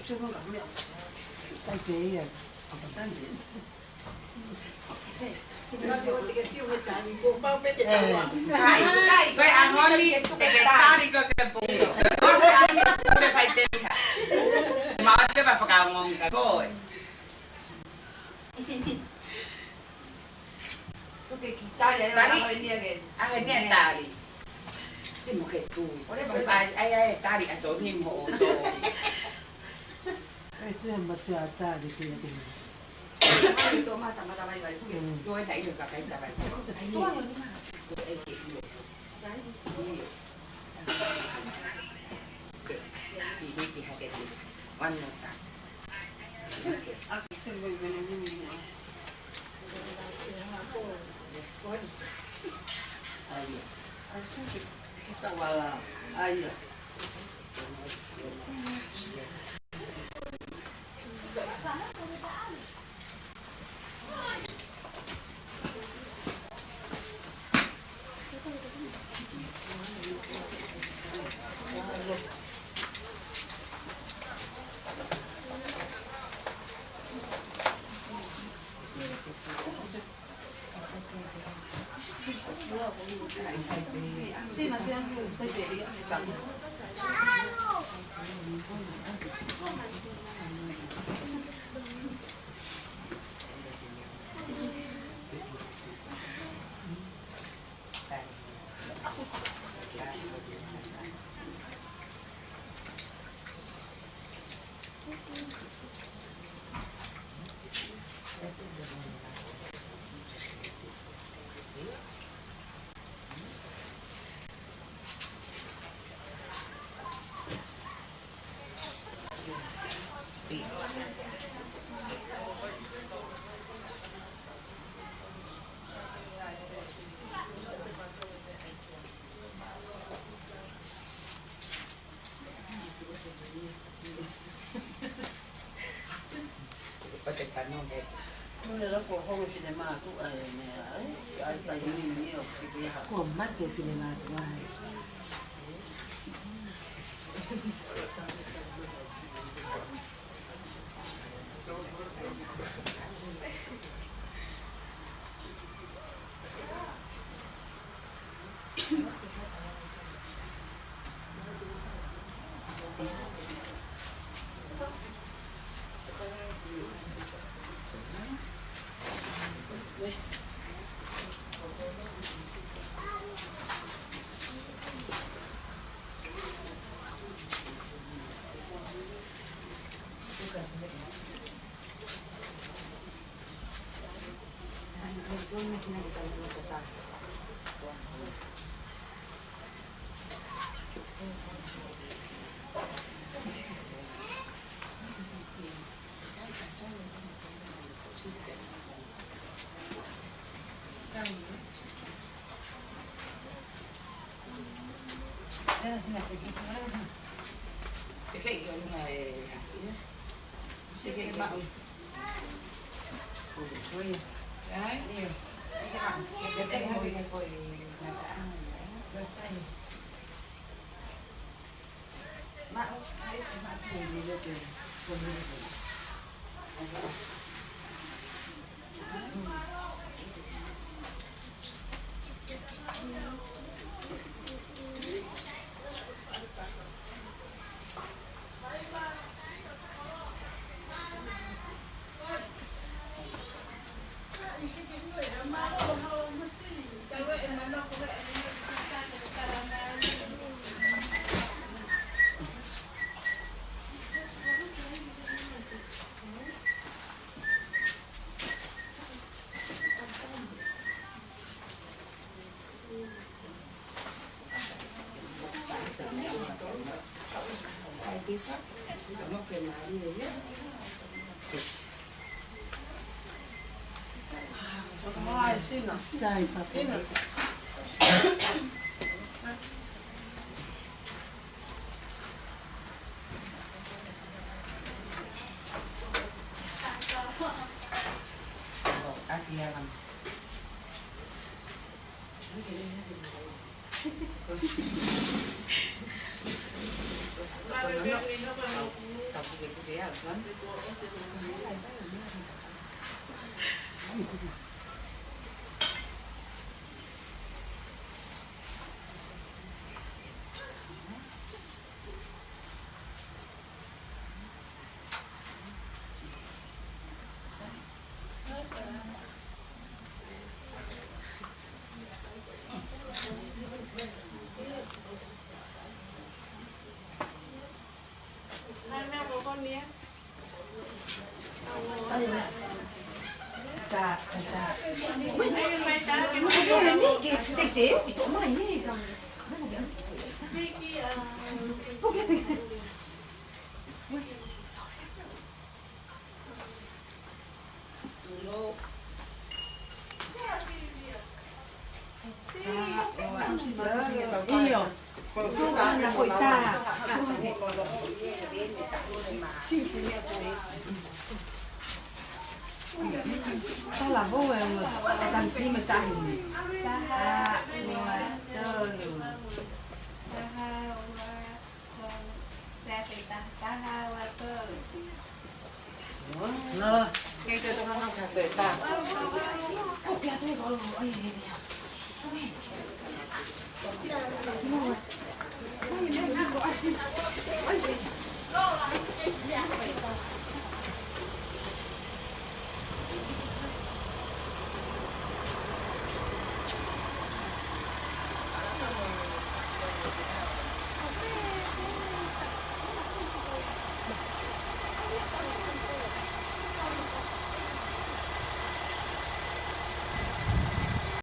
吹风搞不了。在北呀，山顶。Dai, anonni tadi ke punto. Masa ani udah fight deh. Mau dia apa ngomong ka koi. Tu che Italia era la venire che. Ah, ini tadi. Ini mau ke tu. Ai tadi aso ni mo to. Itu yang besar tadi tu ya. Tu mata vai vai tu. Tôi thấy được cả cái cả vậy. Ai Tu io di ma. tôi ai chị được. Sai. Thì hai cái gì. One more time. Aku semua ini. Ayah. Kita wala. Ayah. Mate filemato, vai. Cái kiểu này cái bạn trái nhiều cái ngồi này phơi là đã rất xanh mà ai mà phơi gì được rồi còn gì Tí sắt nó phải má đi đấy nhé. Sai, fa pena. Aquí ya van. putih-putih ya kan. Dạ, dạ. Io, la coità. Sao là vô về mà làm gì mà ta hình Nó, ngay từ tao không cả tuổi ta. Ôi,